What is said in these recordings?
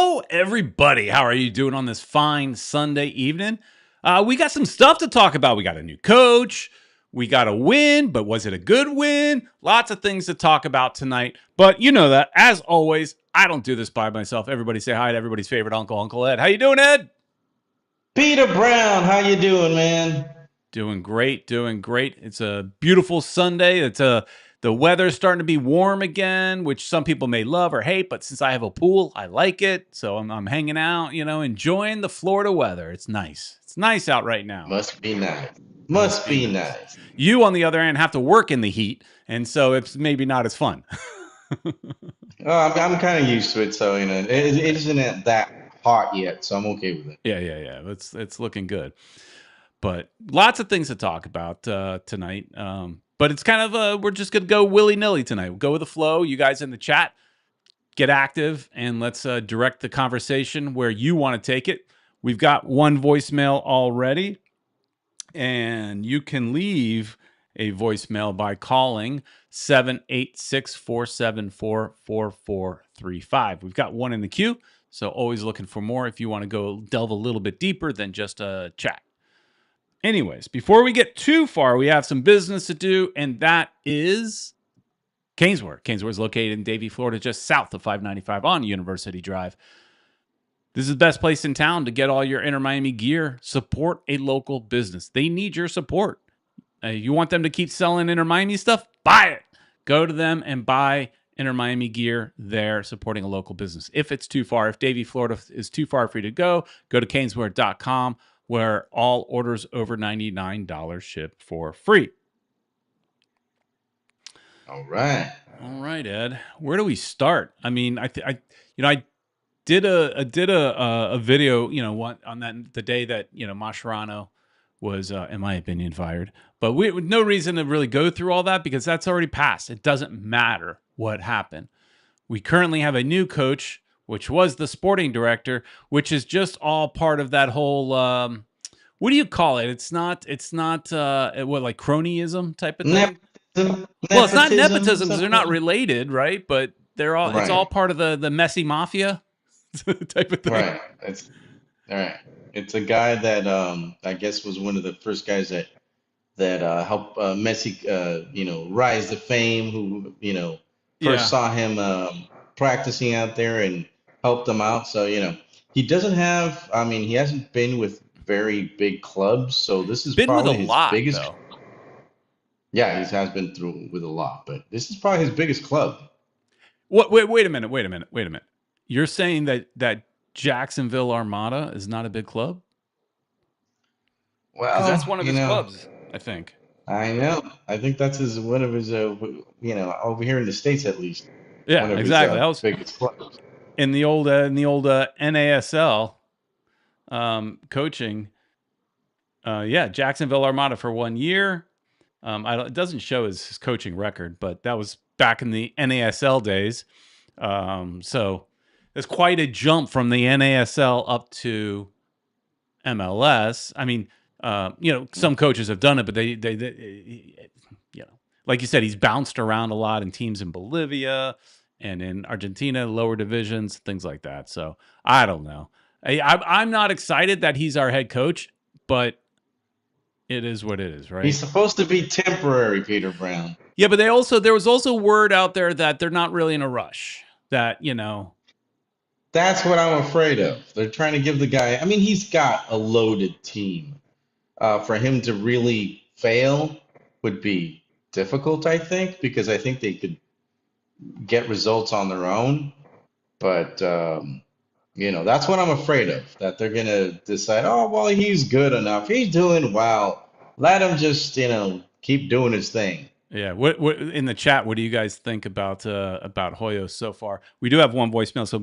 Hello, everybody. How are you doing on this fine Sunday evening? We got some stuff to talk about. We got a new coach. We got a win, but was it a good win? Lots of things to talk about tonight. But you know that, as always, I don't do this by myself. Everybody say hi to everybody's favorite uncle, Uncle Ed. How you doing, Ed? Peter Brown, how you doing, man? Doing great, doing great. It's a beautiful Sunday. The weather's starting to be warm again, which some people may love or hate, but since I have a pool, I like it. So I'm hanging out, enjoying the Florida weather. It's nice. It's nice out right now. Must be nice. Must Must be be nice. nice. You, on the other hand, have to work in the heat, and so it's maybe not as fun. Oh, I'm kind of used to it, so it isn't that hot yet, so I'm okay with it. Yeah. It's looking good. But lots of things to talk about tonight. But it's kind of we're just gonna go willy-nilly tonight. We'll go with the flow. You guys in the chat, get active, and let's direct the conversation where you want to take it. We've got one voicemail already, and you can leave a voicemail by calling 786-474-4435. We've got one in the queue, so always looking for more if you want to go delve a little bit deeper than just a chat. Anyways, before we get too far, we have some business to do, and that is Caneswear. Caneswear is located in Davie, Florida, just south of 595 on University Drive. This is the best place in town to get all your Inter Miami gear. Support a local business. They need your support. You want them to keep selling Inter Miami stuff? Buy it. Go to them and buy Inter Miami gear there, supporting a local business. If it's too far, if Davie, Florida is too far for you to go to caneswear.com, where all orders over $99 ship for free. All right. All right, Ed. Where do we start? I mean, I did a video, on the day that Mascherano was, in my opinion, fired. But with no reason to really go through all that because that's already passed. It doesn't matter what happened. We currently have a new coach, which was the sporting director, which is just all part of that whole. What do you call it? It's not like cronyism type of thing. Nepotism, Well, it's not nepotism because they're something. not related, right? But they're all. It's all Right. part of the Messi mafia type of thing. Right. It's all right. It's a guy that I guess was one of the first guys that helped Messi rise to fame. Who first Yeah. saw him practicing out there and helped him out. So he doesn't have. I mean, he hasn't been with very big clubs. So this is Been with a probably his lot biggest. though. Yeah, he has been through with a lot, but this is probably his biggest club. What? Wait a minute. You're saying that Jacksonville Armada is not a big club? Because that's Well, one of his clubs, I think. I know. I think that's his one of his over here in the States at least one Yeah, of his exactly. That was biggest clubs. in the old NASL coaching. Yeah, Jacksonville Armada for 1 year. It doesn't show his coaching record, but that was back in the NASL days. So it's quite a jump from the NASL up to MLS. I mean, some coaches have done it, but they like you said, he's bounced around a lot in teams in Bolivia and in Argentina, lower divisions, things like that. So I don't know. I'm not excited that he's our head coach, but it is what it is, right? He's supposed to be temporary, Peter Brown. Yeah, but there was also word out there that they're not really in a rush. That That's what I'm afraid of. They're trying to give the guy. I mean, he's got a loaded team. For him to really fail would be difficult, I think, because I think they could get results on their own. But that's what I'm afraid of. That they're gonna decide, oh well, he's good enough. He's doing well. Let him just keep doing his thing. Yeah. What in the chat? What do you guys think about Hoyos so far? We do have one voicemail, so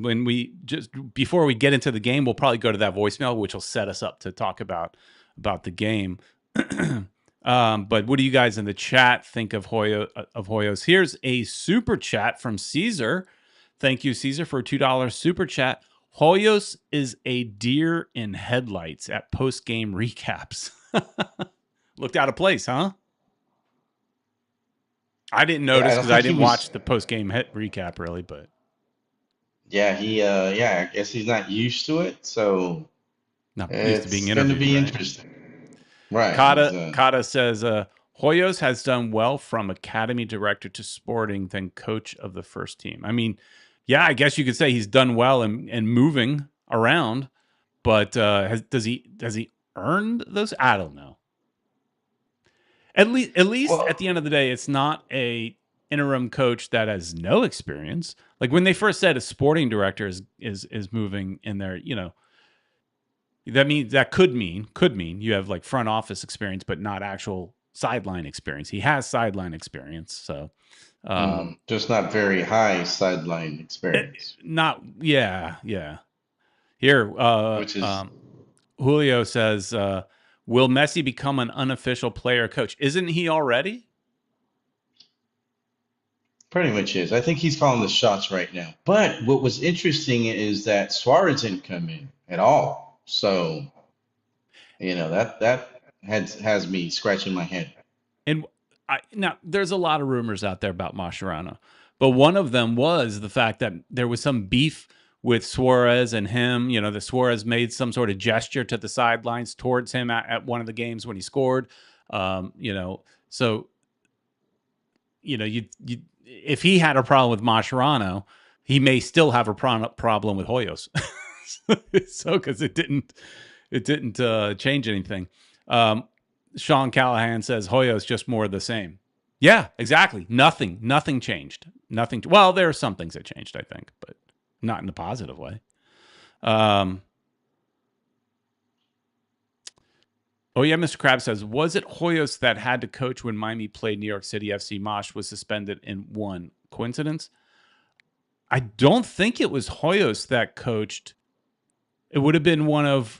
before we get into the game, we'll probably go to that voicemail, which will set us up to talk about the game. But what do you guys in the chat think of Hoyos? Here's a super chat from Caesar. Thank you, Caesar, for a $2 super chat. Hoyos is a deer in headlights at post-game recaps. Looked out of place, huh? I didn't notice because I didn't watch the post-game recap really, but Yeah, I guess he's not used to it, so Not used to being it's going to interviewed, be right? interesting. Right. Kata says, Hoyos has done well from academy director to sporting, then coach of the first team. I mean, yeah, I guess you could say he's done well and moving around, but does he earned those? I don't know. At least at the Well, end of the day, it's not a interim coach that has no experience. Like when they first said a sporting director is moving in there, that could mean you have like front office experience, but not actual sideline experience. He has sideline experience, so just not very high sideline experience, not yeah. Here, which is Julio says, "Will Messi become an unofficial player coach? Isn't he already?" pretty much is. I think he's calling the shots right now. But what was interesting is that Suarez didn't come in at all. So, that has me scratching my head. And now there's a lot of rumors out there about Mascherano, but one of them was the fact that there was some beef with Suarez and him. That Suarez made some sort of gesture to the sidelines towards him at one of the games when he scored. So you if he had a problem with Mascherano, he may still have a problem with Hoyos. So because it didn't change anything. Sean Callahan says Hoyo's just more of the same. Yeah, exactly. Nothing changed. Nothing. Well, there are some things that changed, I think, but not in a positive way. Oh yeah, Mr. Krabs says, was it Hoyos that had to coach when Miami played New York City FC? Mosh was suspended and won. Coincidence? I don't think it was Hoyos that coached. It would have been one of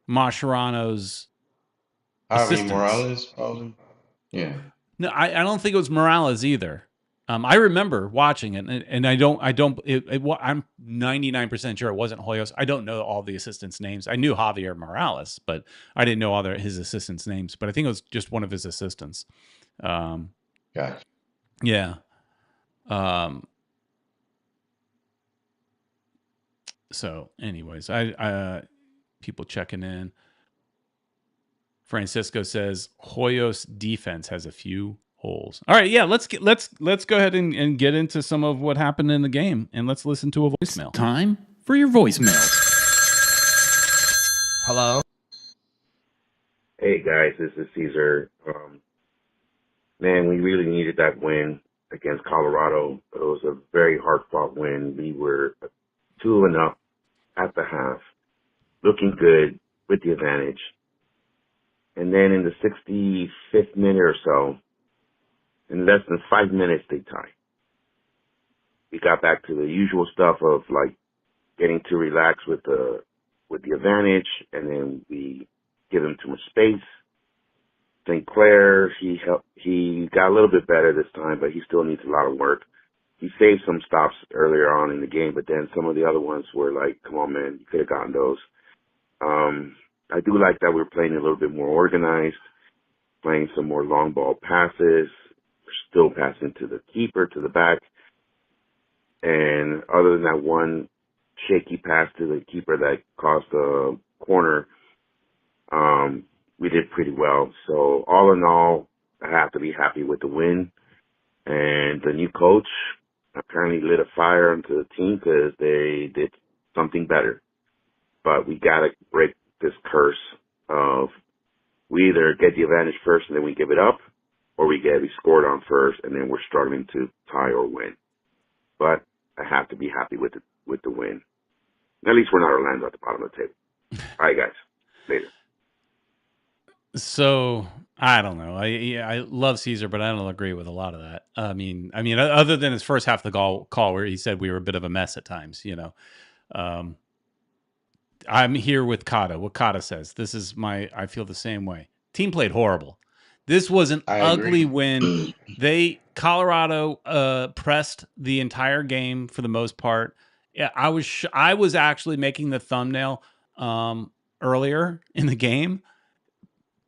Mascherano's Javi assistants. Morales, probably. Yeah. No, I don't think it was Morales either. I remember watching it, and I'm 99% sure it wasn't Hoyos. I don't know all the assistants' names. I knew Javier Morales, but I didn't know his assistants' names. But I think it was just one of his assistants. Gotcha. Yeah. So, anyways, I people checking in. Francisco says Hoyos defense has a few holes. All right, yeah, let's go ahead and get into some of what happened in the game, and let's listen to a voicemail. Time for your voicemail. Hello. Hey guys, this is Caesar. Man, we really needed that win against Colorado. It was a very hard-fought win. We were 2-0 at the half, looking good with the advantage. And then in the 65th minute or so, in less than 5 minutes, they tie. We got back to the usual stuff of like getting too relaxed with the advantage, and then we give them too much space. St. Clair, he got a little bit better this time, but he still needs a lot of work. He saved some stops earlier on in the game, but then some of the other ones were like, come on, man, you could have gotten those. I do like that we're playing a little bit more organized, playing some more long ball passes. We're still passing to the keeper, to the back. And other than that one shaky pass to the keeper that caused a corner, we did pretty well. So all in all, I have to be happy with the win. And the new coach apparently lit a fire into the team because they did something better. But we got to break this curse of we either get the advantage first and then we give it up, or we scored on first and then we're struggling to tie or win. But I have to be happy with the win. At least we're not Orlando at the bottom of the table. All right, guys. Later. So I don't know. I love Caesar, but I don't agree with a lot of that. I mean, other than his first half of the call where he said we were a bit of a mess at times, I'm here with Kata. What Kata says. I feel the same way. Team played horrible. This was an I ugly agree. win. Colorado pressed the entire game for the most part. Yeah, I was actually making the thumbnail earlier in the game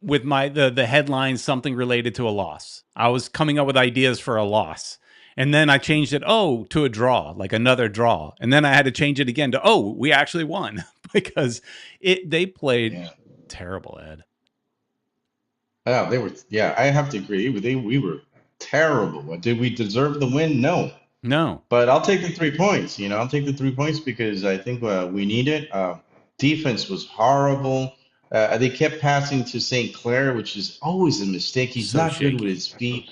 with the headline, something related to a loss. I was coming up with ideas for a loss, And then I changed it, to a draw, like another draw. And then I had to change it again to, we actually won because they played terrible, Ed. Yeah, they were. Yeah, I have to agree. We were terrible. Did we deserve the win? No. No. But I'll take the 3 points. I'll take the 3 points because I think we need it. Defense was horrible. They kept passing to St. Clair, which is always a mistake. He's So not good shaky. with his feet.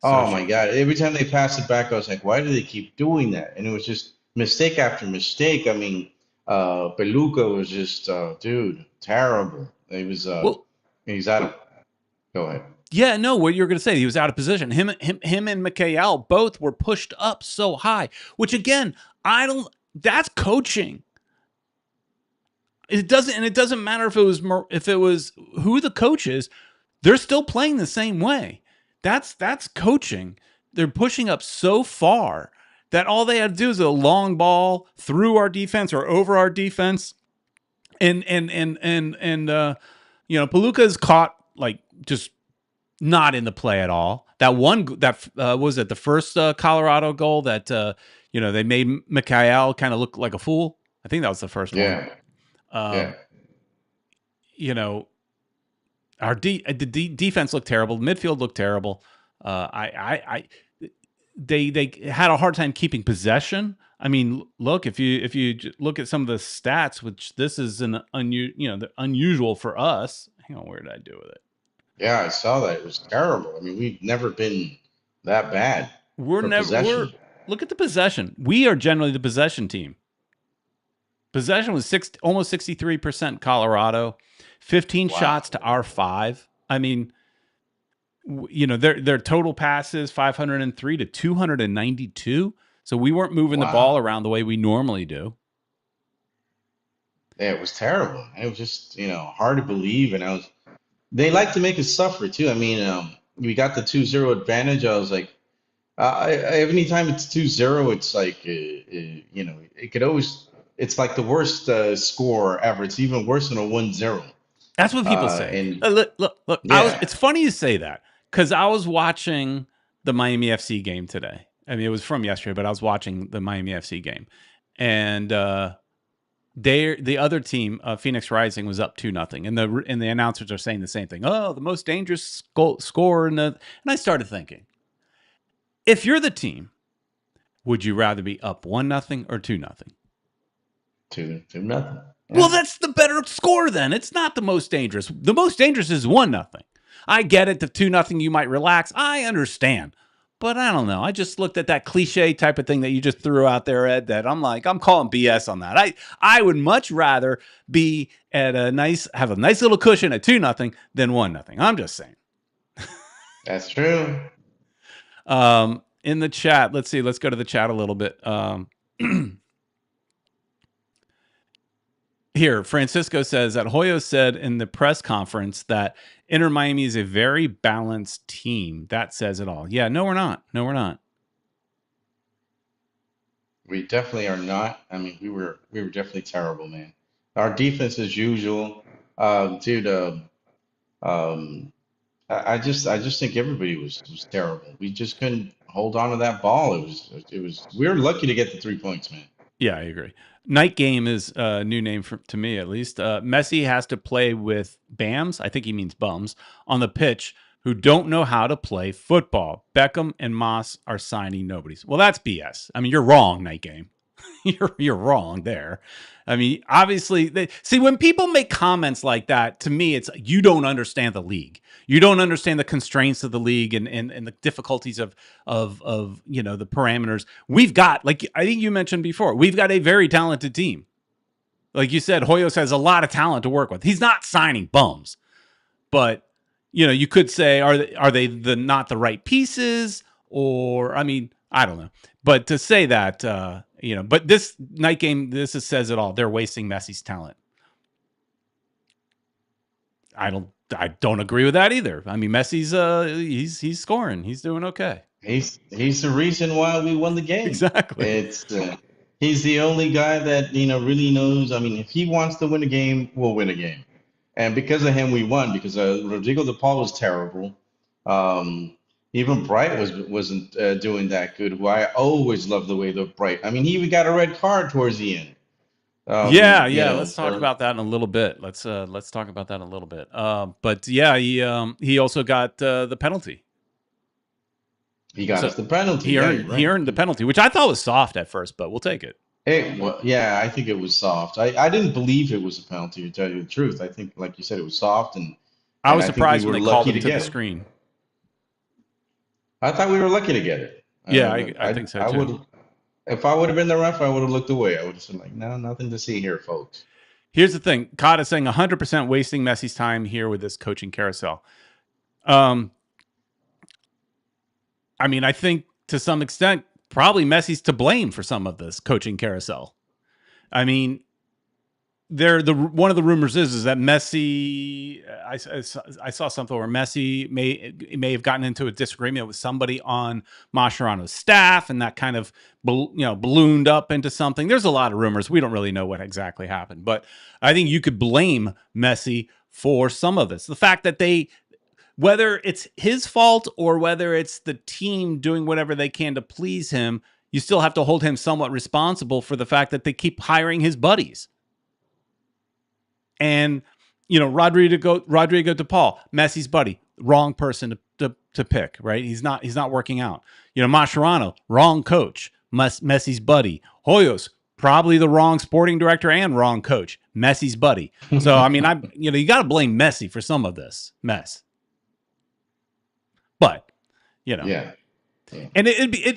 So Oh my shaky. God. Every time they passed it back, I was like, why do they keep doing that? And it was just mistake after mistake. I mean, Beluga was just, dude, terrible. It was, he's out of, go ahead. Yeah, no, what you were going to say, he was out of position. Him and Mikhail both were pushed up so high, which again, that's coaching. It doesn't matter if it was who the coach is, they're still playing the same way. That's coaching. They're pushing up so far that all they had to do is a long ball through our defense or over our defense. And Palooka's caught like just not in the play at all. That one that was it the first Colorado goal that they made Mikhail kind of look like a fool. I think that was the first one. Our defense looked terrible. Midfield looked terrible. They had a hard time keeping possession. I mean, look, if you look at some of the stats, which this is unusual for us. Hang on, where did I do with it? Yeah, I saw that. It was terrible. I mean, we've never been that bad. Look at the possession. We are generally the possession team. Possession was almost 63% Colorado, 15 shots to our 5. I mean, their total passes 503 to 292. So we weren't moving the ball around the way we normally do. Yeah, it was terrible. It was just hard to believe, and they like to make us suffer too. I mean, we got the 2-0 advantage. I was like, every time it's 2-0, it's like it could always. It's like the worst score ever. It's even worse than a 1-0. That's what people say. And look. Yeah. It's funny you say that because I was watching the Miami FC game today. I mean, it was from yesterday, but I was watching the Miami FC game, and the other team, Phoenix Rising, was up 2-0, and the announcers are saying the same thing. Oh, the most dangerous score and I started thinking, if you're the team, would you rather be up 1-0 or 2-0? 2-0. Yeah. Well, that's the better score then. It's not the most dangerous. The most dangerous is 1-0. I get it. The 2-0 you might relax. I understand. But I don't know. I just looked at that cliche type of thing that you just threw out there, Ed, that I'm calling BS on that. I would much rather be have a nice little cushion at 2-0 than 1-0. I'm just saying. That's true. In the chat, let's see. Let's go to the chat a little bit. Here, Francisco says that Hoyo said in the press conference that Inter Miami is a very balanced team. That says it all. Yeah, no, we're not. We definitely are not. I mean, we were definitely terrible, man. Our defense, as usual, dude. I just think everybody was terrible. We just couldn't hold on to that ball. It was. We were lucky to get the 3 points, man. Yeah, I agree. Night game is a new name to me, at least. Messi has to play with BAMs, I think he means bums, on the pitch who don't know how to play football. Beckham and Moss are signing nobodies. Well, that's BS. I mean, you're wrong, Night game. You're wrong there. I mean, obviously, when people make comments like that, to me, it's you don't understand the league. You don't understand the constraints of the league and the difficulties of the parameters. We've got, like I think you mentioned before, we've got a very talented team. Like you said, Hoyos has a lot of talent to work with. He's not signing bums, but you could say, are they not the right pieces? Or I mean, I don't know. But to say that, but this Night game, this says it all. They're wasting Messi's talent. I don't agree with that either. I mean, Messi's he's scoring. He's doing okay. He's the reason why we won the game. Exactly. It's he's the only guy that really knows. I mean, if he wants to win a game, we'll win a game. And because of him, we won. Because Rodrigo de Paul was terrible. Even Bright wasn't doing that good. Who I always loved the way that Bright. I mean, he even got a red card towards the end. Yeah, You yeah. know, Let's talk or about that in a little bit. Let's talk about that in a little bit. But yeah, he also got the penalty. he got So us the penalty. he Yeah, earned you're he right. earned the penalty, which I thought was soft at first, but we'll take it. Well, yeah, I think it was soft. I didn't believe it was a penalty, to tell you the truth. I think, like you said, it was soft, I and was I think we surprised when were they called lucky him to to the get it. screen. I thought we were lucky to get it. Yeah, I think so I too. would, if I would have been the ref, I would have looked away. I would have said like, no, nothing to see here, folks. Here's the thing: Cod is saying 100% wasting Messi's time here with this coaching carousel. I mean, I think to some extent, probably Messi's to blame for some of this coaching carousel. I mean, one of the rumors is that Messi. I saw something where Messi may have gotten into a disagreement with somebody on Mascherano's staff, and that kind of ballooned up into something. There's a lot of rumors. We don't really know what exactly happened, but I think you could blame Messi for some of this. The fact that whether it's his fault or whether it's the team doing whatever they can to please him, you still have to hold him somewhat responsible for the fact that they keep hiring his buddies. And, Rodrigo De Paul, Messi's buddy, wrong person to pick, right? He's not working out. Mascherano, wrong coach, Messi's buddy. Hoyos, probably the wrong sporting director and wrong coach, Messi's buddy. So, I mean, you got to blame Messi for some of this mess. But, Yeah. and it'd be,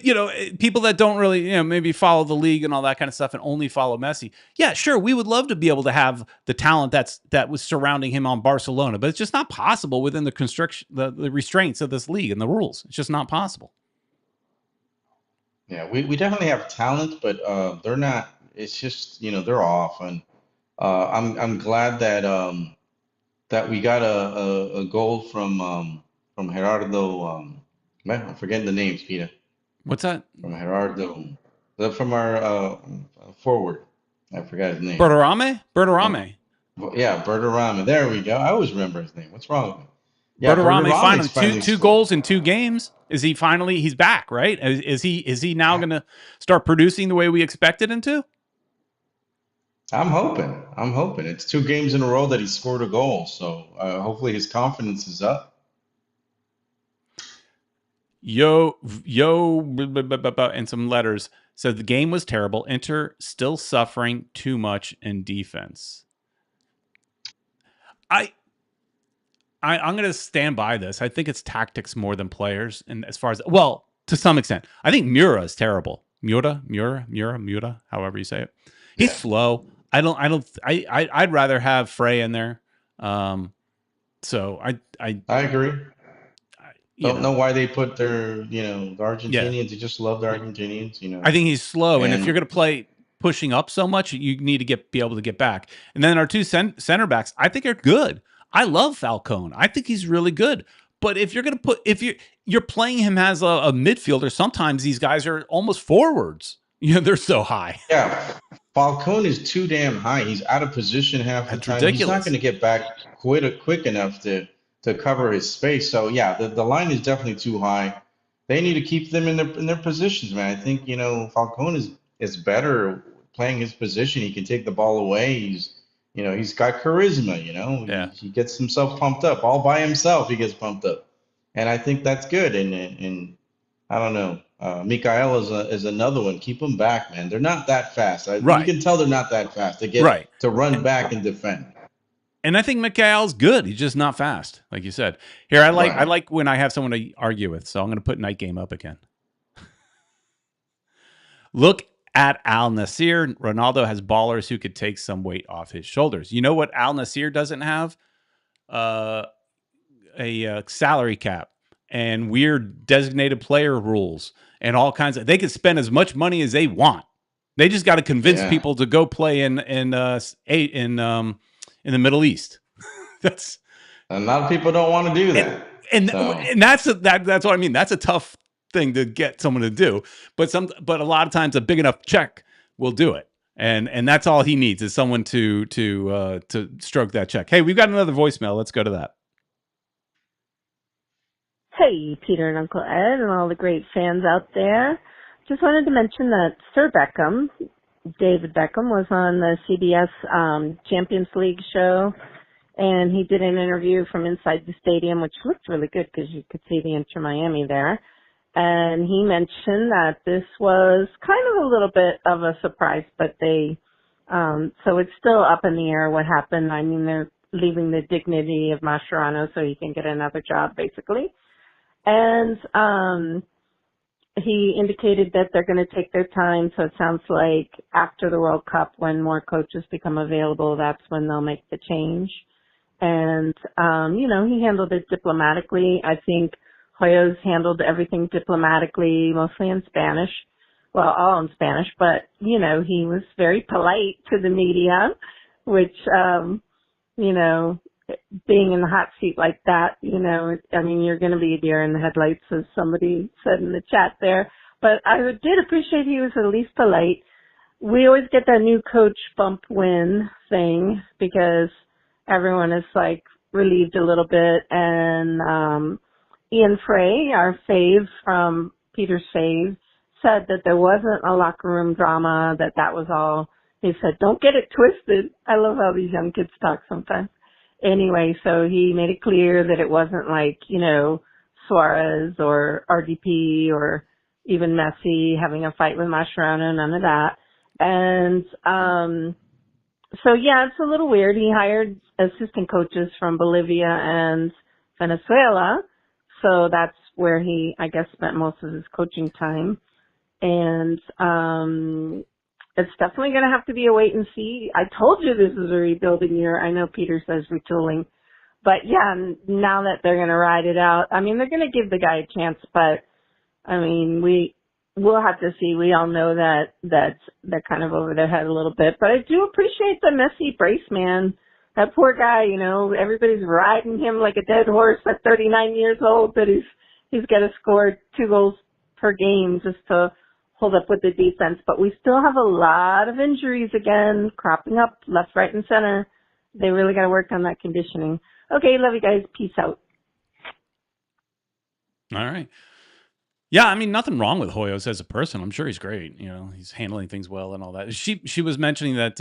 people that don't really, maybe follow the league and all that kind of stuff and only follow Messi. Yeah, sure. We would love to be able to have the talent that was surrounding him on Barcelona, but it's just not possible within the restraints of this league and the rules. It's just not possible. Yeah, we definitely have talent, but they're not. It's just, they're off, and I'm glad that we got a goal from Gerardo. Man, I'm forgetting the names, Peter. What's that? From Gerardo, from our forward. I forgot his name. Berterame. Yeah, Berterame. There we go. I always remember his name. What's wrong with me? Yeah, Berterame Berterame's finally two scored. goals in 2 games. Is he finally? He's back, right? Is he now going to start producing the way we expected him to? I'm hoping. It's 2 games in a row that he scored a goal. So hopefully his confidence is up. Yo, and some letters said the game was terrible. Inter still suffering too much in defense. I'm going to stand by this. I think it's tactics more than players. And as far as, well, to some extent, I think Mura is terrible. Mura, however you say it. He's slow. I'd rather have Frey in there. So I agree. Don't know why they put their, the Argentinians. You just love the Argentinians, I think he's slow. And if you're going to play pushing up so much, you need to be able to get back. And then our 2 center backs, I think are good. I love Falcone. I think he's really good. But if you're going to if you're playing him as a midfielder, sometimes these guys are almost forwards. They're so high. Yeah. Falcone is too damn high. He's out of position half the time. Ridiculous. He's not going to get back quick enough to cover his space. So yeah, the line is definitely too high. They need to keep them in their positions, man. I think, Falcone is better playing his position. He can take the ball away. He's got charisma, Yeah. He gets himself pumped up. All by himself, he gets pumped up. And I think that's good. And I don't know. Mikael is another one. Keep them back, man. They're not that fast. Right. You can tell they're not that fast. They get to run back and defend. And I think Mikael's good. He's just not fast, like you said. Here, I like when I have someone to argue with, so I'm going to put Night Game up again. Look at Al Nassr. Ronaldo has ballers who could take some weight off his shoulders. You know what Al Nassr doesn't have? A salary cap and weird designated player rules and all kinds of. They can spend as much money as they want. They just got to convince people to go play in the Middle East. That's a lot of people don't want to do that. And that's what I mean. That's a tough thing to get someone to do. But a lot of times a big enough check will do it. And that's all he needs is someone to stroke that check. Hey, we've got another voicemail. Let's go to that. Hey, Peter and Uncle Ed and all the great fans out there. Just wanted to mention that Sir Beckham, David Beckham, was on the CBS Champions League show, and he did an interview from inside the stadium, which looked really good because you could see the Inter Miami there. And he mentioned that this was kind of a little bit of a surprise, but so it's still up in the air what happened. I mean, they're leaving the dignity of Mascherano so he can get another job, basically. And he indicated that they're going to take their time, so it sounds like after the World Cup, when more coaches become available, that's when they'll make the change. And, he handled it diplomatically. I think Hoyos handled everything diplomatically, mostly in Spanish. Well, all in Spanish, but, he was very polite to the media, which, being in the hot seat like that, you're going to be a deer in the headlights, as somebody said in the chat there. But I did appreciate he was at least polite. We always get that new coach bump win thing because everyone is relieved a little bit. And Ian Frey, our fave from Peter's fave, said that there wasn't a locker room drama, that was all. He said, don't get it twisted. I love how these young kids talk sometimes. Anyway, so he made it clear that it wasn't Suarez or RDP or even Messi having a fight with Mascherano, none of that. And so yeah, it's a little weird. He hired assistant coaches from Bolivia and Venezuela, so that's where he, I guess, spent most of his coaching time. And it's definitely going to have to be a wait and see. I told you this is a rebuilding year. I know Peter says retooling. But yeah, now that they're going to ride it out, they're going to give the guy a chance. But, we'll have to see. We all know that they're kind of over their head a little bit. But I do appreciate the Messi brace, man. That poor guy, everybody's riding him like a dead horse at 39 years old, but he's got to score 2 goals per game just to hold up with the defense. But we still have a lot of injuries again cropping up left, right, and center. They really got to work on that conditioning. Okay, love you guys. Peace out. All right. Yeah, nothing wrong with Hoyos as a person. I'm sure he's great. He's handling things well and all that. She was mentioning that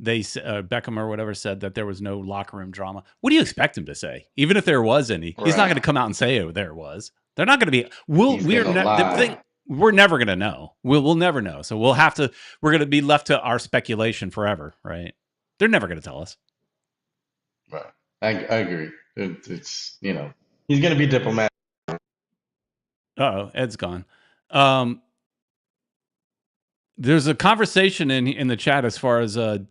Beckham or whatever said that there was no locker room drama. What do you expect him to say? Even if there was any, he's not going to come out and say, "Oh, there was." They're not going to be. We're never going to know. We'll never know. So we're going to be left to our speculation forever, right? They're never going to tell us. Right. I agree. It's he's going to be diplomatic. Uh-oh, Ed's gone. There's a conversation in the chat as far as when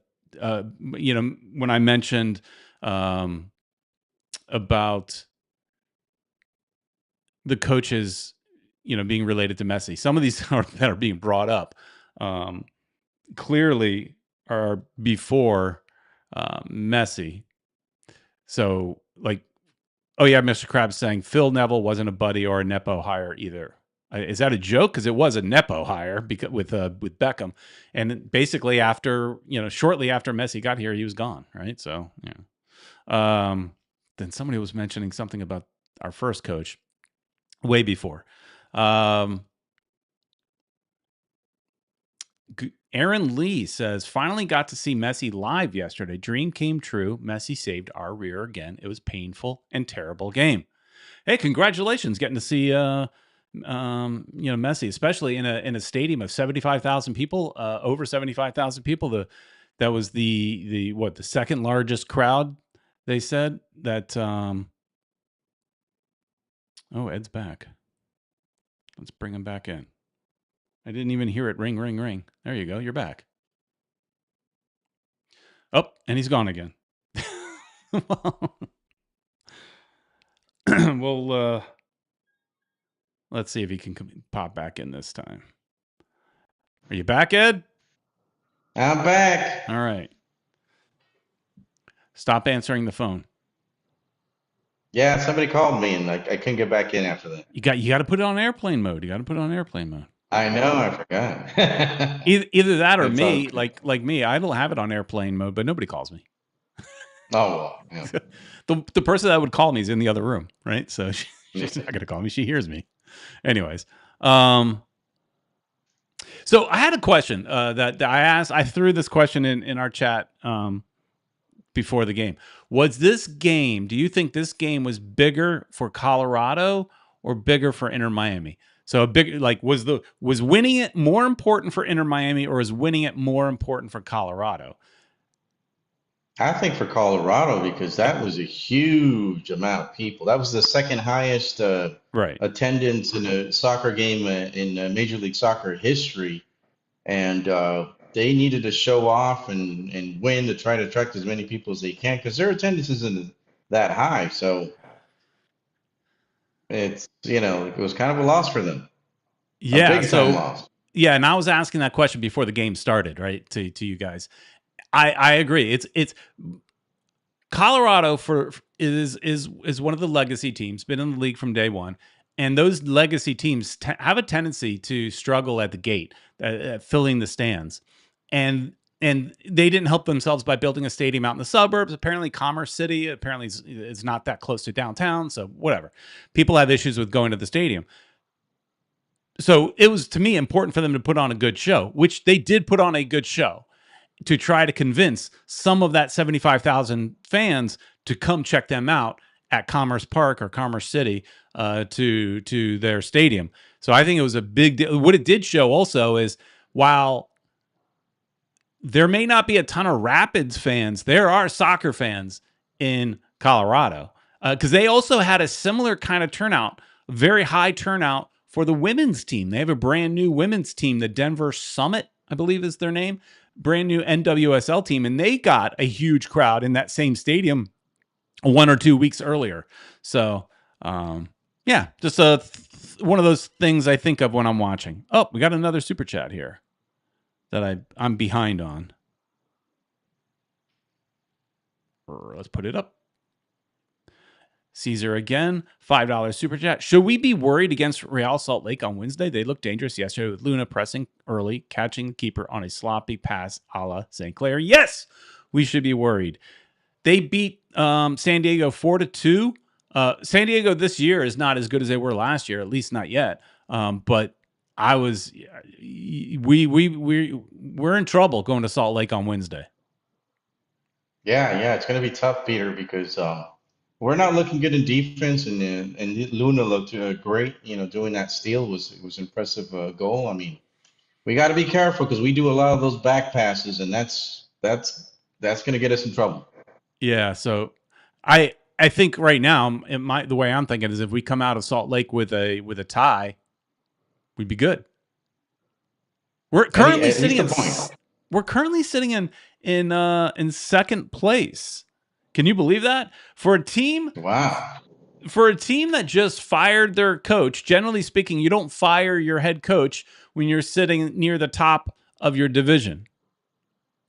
I mentioned about the coaches, being related to Messi. Some of these that are being brought up clearly are before Messi. So, oh yeah, Mr. Krabs saying Phil Neville wasn't a buddy or a Nepo hire either. Is that a joke? Because it was a Nepo hire with Beckham, and basically shortly after Messi got here, he was gone, right? So yeah. Then somebody was mentioning something about our first coach way before. Aaron Lee says, finally got to see Messi live yesterday. Dream came true. Messi saved our rear again. It was painful and terrible game. Hey, congratulations getting to see Messi, especially in a stadium of 75,000 people, over 75,000 people. That was the second largest crowd, they said. That Ed's back. Let's bring him back in. I didn't even hear it ring, ring, ring. There you go. You're back. Oh, and he's gone again. Well, let's see if he can pop back in this time. Are you back, Ed? I'm back. All right. Stop answering the phone. Yeah, somebody called me and I couldn't get back in after that. You got to put it on airplane mode. I know, I forgot. Either that or me, like me, I don't have it on airplane mode, but nobody calls me. Oh well, yeah. The person that would call me is in the other room, right? So She's not gonna call me. She hears me. Anyways, so I had a question that I asked. I threw this question in our chat before the game. Was this game? Do you think this game was bigger for Colorado or bigger for Inter Miami? So a big was winning it more important for Inter Miami or was winning it more important for Colorado? I think for Colorado, because that was a huge amount of people. That was the second highest Right. attendance in a soccer game in Major League Soccer history. And they needed to show off and win to try to attract as many people as they can because their attendance isn't that high. So it's, it was kind of a loss for them. Yeah. A big time loss. Yeah. And I was asking that question before the game started, right? To you guys. I agree. It's Colorado is one of the legacy teams, been in the league from day one, and those legacy teams have a tendency to struggle at the gate, filling the stands, and they didn't help themselves by building a stadium out in the suburbs. Apparently, Commerce City is not that close to downtown, so whatever. People have issues with going to the stadium. So it was, to me, important for them to put on a good show, which they did put on a good show, to try to convince some of that 75,000 fans to come check them out at Commerce Park or Commerce City to their stadium. So I think it was a big deal. What it did show also is while there may not be a ton of Rapids fans, there are soccer fans in Colorado because they also had a similar kind of turnout, very high turnout for the women's team. They have a brand new women's team, the Denver Summit, I believe is their name. Brand new NWSL team, and they got a huge crowd in that same stadium 1 or 2 weeks earlier. So, yeah, just one of those things I think of when I'm watching. Oh, we got another super chat here that I'm behind on. Let's put it up. Caesar again, $5 super chat. Should we be worried against Real Salt Lake on Wednesday? They looked dangerous yesterday with Luna pressing early, catching the keeper on a sloppy pass a la St. Clair. Yes, we should be worried. They beat San Diego 4-2. San Diego this year is not as good as they were last year, at least not yet. But we're in trouble going to Salt Lake on Wednesday. Yeah, it's going to be tough, Peter, because we're not looking good in defense, and Luna looked great. Doing that steal was impressive goal. I mean, we got to be careful because we do a lot of those back passes, and that's going to get us in trouble. Yeah. So I think right now the way I'm thinking is if we come out of Salt Lake with a tie, we'd be good. We're currently sitting in second place. Can you believe that? For a team that just fired their coach, generally speaking, you don't fire your head coach when you're sitting near the top of your division.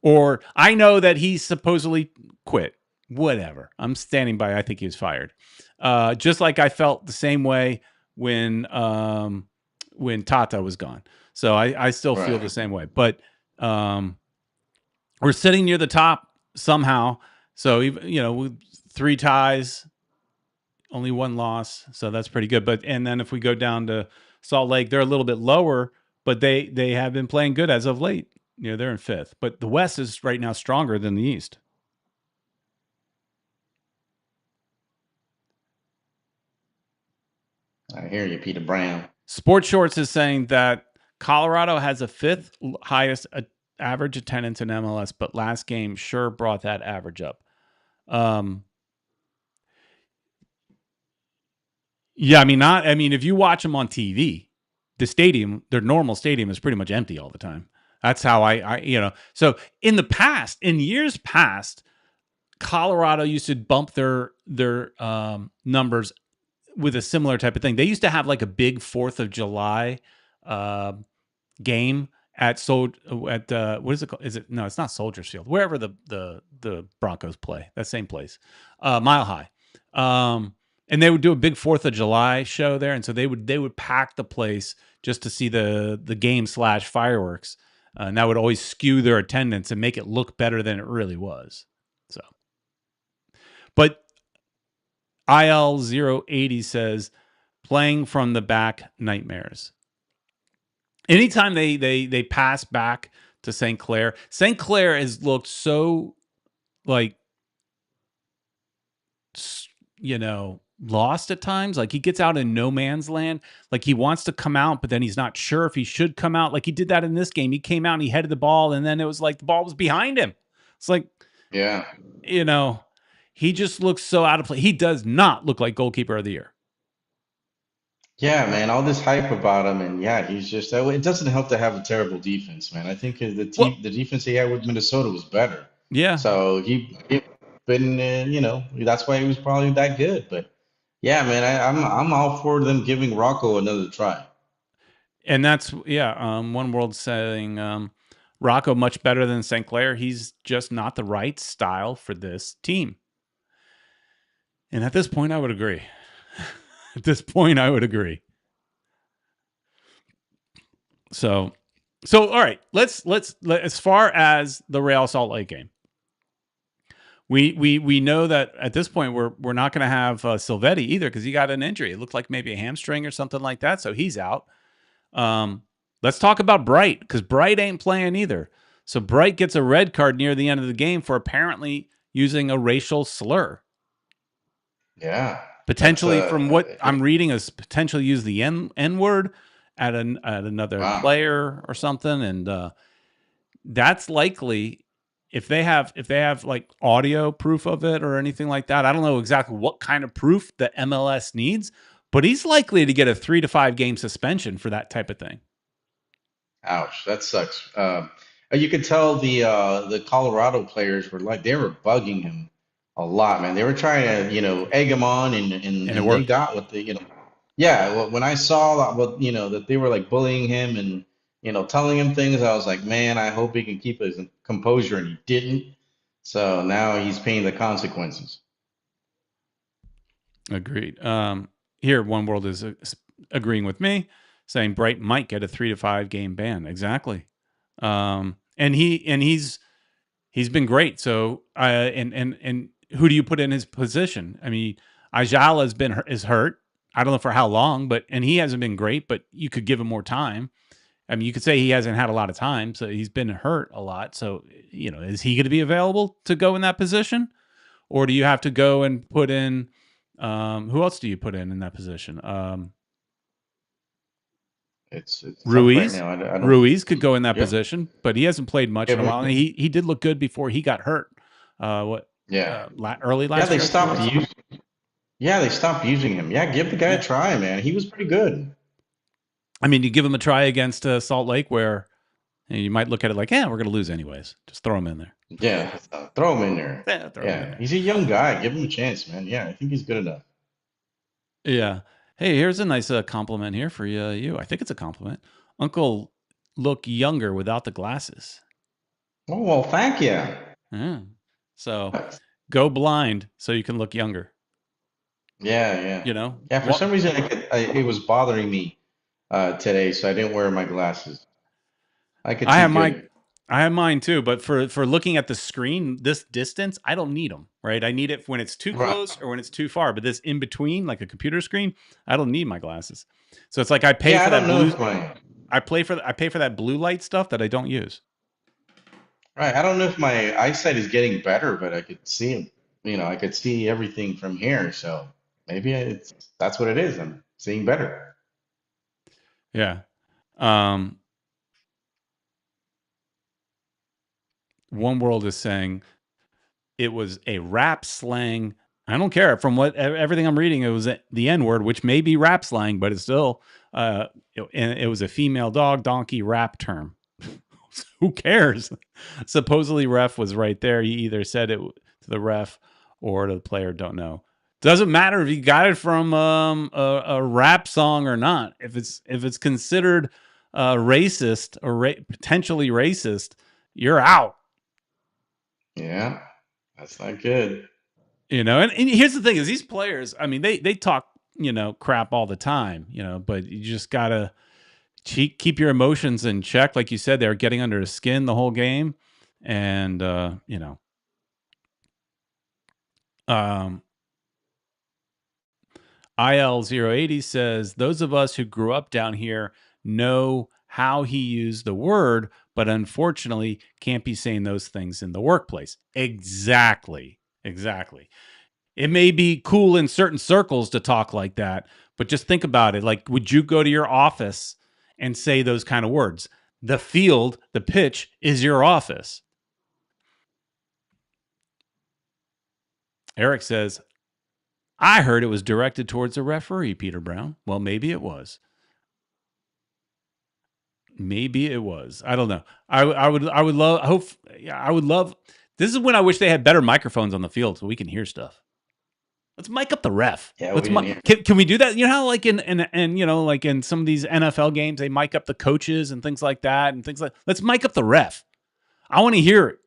Or I know that he supposedly quit. Whatever. I'm standing by. I think he was fired. Just like I felt the same way when Tata was gone. So I still feel the same way. But we're sitting near the top somehow. So, with 3 ties, only 1 loss. So that's pretty good. And then if we go down to Salt Lake, they're a little bit lower, but they have been playing good as of late. They're in 5th. But the West is right now stronger than the East. I hear you, Peter Brown. Sports Shorts is saying that Colorado has a 5th highest average attendance in MLS, but last game sure brought that average up. Yeah, I mean, if you watch them on TV, the stadium, their normal stadium is pretty much empty all the time. That's how so in years past, Colorado used to bump their numbers with a similar type of thing. They used to have like a big 4th of July game what is it called? No, it's not Soldiers Field. Wherever the Broncos play, that same place, Mile High. And they would do a big 4th of July show there, and so they would pack the place just to see the game / fireworks, and that would always skew their attendance and make it look better than it really was. So, but IL080 says playing from the back nightmares. Anytime they pass back to St. Clair has looked so like, lost at times. Like he gets out in no man's land. Like he wants to come out, but then he's not sure if he should come out. Like he did that in this game. He came out and he headed the ball, and then it was like the ball was behind him. It's like, Yeah. He just looks so out of place. He does not look like goalkeeper of the year. Yeah, man, all this hype about him, and yeah, he's just it doesn't help to have a terrible defense, man. I think Well, the defense he had with Minnesota was better. yeah. So he been that's why he was probably that good. But yeah, man, I'm all for them giving Rocco another try. And that's, One World saying Rocco much better than St. Clair. He's just not the right style for this team. And at this point, I would agree. So all right, let's as far as the Real Salt Lake game, we know that at this point we're not going to have Silvetti either because he got an injury. It looked like maybe a hamstring or something like that, so he's out. Let's talk about Bright because Bright ain't playing either. So Bright gets a red card near the end of the game for apparently using a racial slur. Yeah. Potentially, from what I'm reading, is potentially use the N word at another player or something, and that's likely if they have like audio proof of it or anything like that. I don't know exactly what kind of proof the MLS needs, but he's likely to get a 3 to 5 game suspension for that type of thing. Ouch, that sucks. You could tell the Colorado players were bugging him a lot, man. They were trying to, egg him on, and they got what yeah. Well, when I saw that they were like bullying him and telling him things, I was like, man, I hope he can keep his composure, and he didn't. So now he's paying the consequences. Agreed. Here, One World is agreeing with me, saying Bright might get a 3 to 5 game ban. Exactly. And he's been great. So and who do you put in his position? I mean, Ayala is hurt. I don't know for how long, and he hasn't been great. But you could give him more time. I mean, you could say he hasn't had a lot of time, so he's been hurt a lot. So is he going to be available to go in that position, or do you have to go and put in? Who else do you put in that position? It's Ruiz. Right now. I don't, Ruiz could go in that position, but he hasn't played much in a while. And he did look good before he got hurt. Early last year. They stopped using him. Yeah, give the guy a try, man. He was pretty good. I mean, you give him a try against Salt Lake, where you might look at it like, we're going to lose anyways. Just throw him in there. Yeah, throw him in there. Throw him in there. He's a young guy. Give him a chance, man. Yeah, I think he's good enough. Yeah. Hey, here's a nice compliment here for you. I think it's a compliment. Uncle look younger without the glasses. Oh, well, thank you. Yeah. So go blind so you can look younger. Yeah. Yeah, for some reason it was bothering me today, so I didn't wear my glasses. I have mine too, but for looking at the screen, this distance, I don't need them, right? I need it when it's too close or when it's too far. But this in between, like a computer screen, I don't need my glasses. So it's like I pay for that blue. I pay for that blue light stuff that I don't use. Right. I don't know if my eyesight is getting better, but I could see him. I could see everything from here. So maybe that's what it is. I'm seeing better. Yeah. One World is saying it was a rap slang. I don't care. From everything I'm reading, it was the N word, which may be rap slang, but it's still it was a female dog donkey rap term. Who cares? Supposedly, ref was right there. He either said it to the ref or to the player. Don't know. Doesn't matter if you got it from a rap song or not. If it's considered racist or potentially racist, you're out. Yeah, that's not good. And here's the thing: is these players. I mean, they talk crap all the time. But you just gotta keep your emotions in check. Like you said, they're getting under his skin the whole game, and IL080 says, those of us who grew up down here know how he used the word, but unfortunately can't be saying those things in the workplace. Exactly. It may be cool in certain circles to talk like that, but just think about it. Like, would you go to your office and say those kind of words? The field, the pitch is your office. Eric says, I heard it was directed towards a referee, Peter Brown. Well, maybe it was. I don't know. I would love. This is when I wish they had better microphones on the field so we can hear stuff. Let's mic up the ref. Yeah, can we do that? You know how like in you know, like in some of these NFL games they mic up the coaches and things like that and things like. Let's mic up the ref. I want to hear it.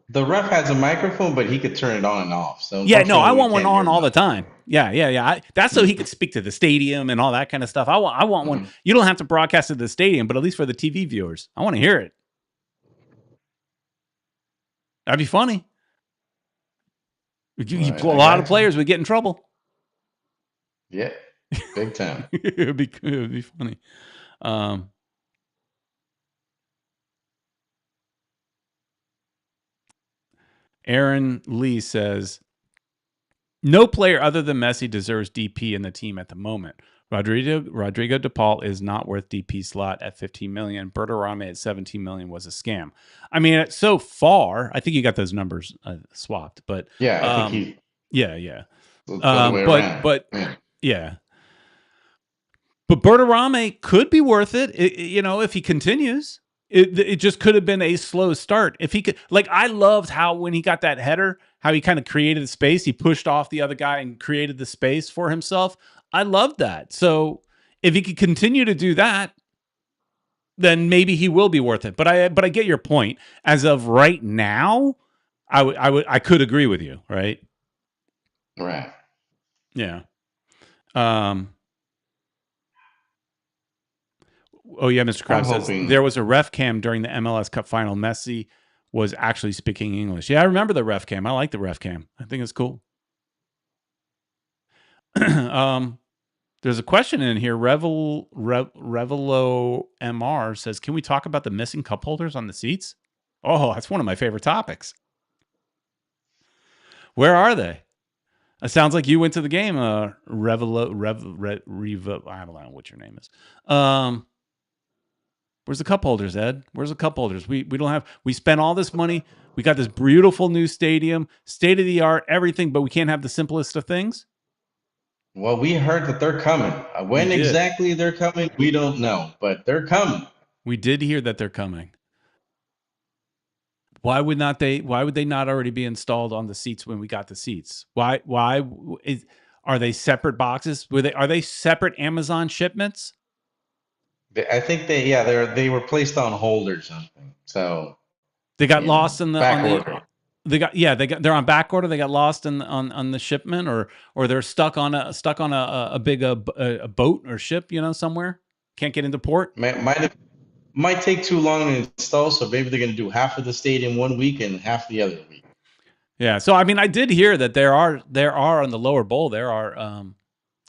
The ref has a microphone, but he could turn it on and off. So yeah, no, I want one on all the time. Yeah. That's so he could speak to the stadium and all that kind of stuff. I want one. You don't have to broadcast to the stadium, but at least for the TV viewers, I want to hear it. That'd be funny. A lot of players would get in trouble. Yeah, big time. It'd be funny. Aaron Lee says, no player other than Messi deserves DP in the team at the moment. Rodrigo De Paul is not worth DP slot at 15 million. Berterame at 17 million was a scam. I mean, so far, I think you got those numbers swapped, but yeah, I think he. Yeah. Yeah. But Berterame could be worth it, if he continues. It just could have been a slow start. If he could, like, I loved how when he got that header, how he kind of created the space. He pushed off the other guy and created the space for himself. I loved that. So if he could continue to do that, then maybe he will be worth it. But I get your point. As of right now, I could agree with you, right? Right. Yeah. Oh, yeah, Mr. Krabs says there was a ref cam during the MLS Cup final. Messi was actually speaking English. Yeah, I remember the ref cam. I like the ref cam. I think it's cool. There's a question in here. Revelo MR says, can we talk about the missing cup holders on the seats? Oh, that's one of my favorite topics. Where are they? It sounds like you went to the game. I don't know what your name is. Where's the cup holders, Ed? Where's the cup holders? We don't have. We spent all this money. We got this beautiful new stadium, state of the art, everything, but we can't have the simplest of things. Well, we heard that they're coming. When exactly they're coming, we don't know, but they're coming. We did hear that they're coming. Why would they not already be installed on the seats when we got the seats? Why are they separate boxes? Are they separate Amazon shipments? I think they were placed on hold or something. So they got lost in the back order. They're on back order. They got lost on the shipment, or they're stuck on a big boat or ship, somewhere. Can't get into port. Might take too long to install, so maybe they're going to do half of the stadium one week and half the other week. Yeah. So I mean, I did hear that there are on the lower bowl there are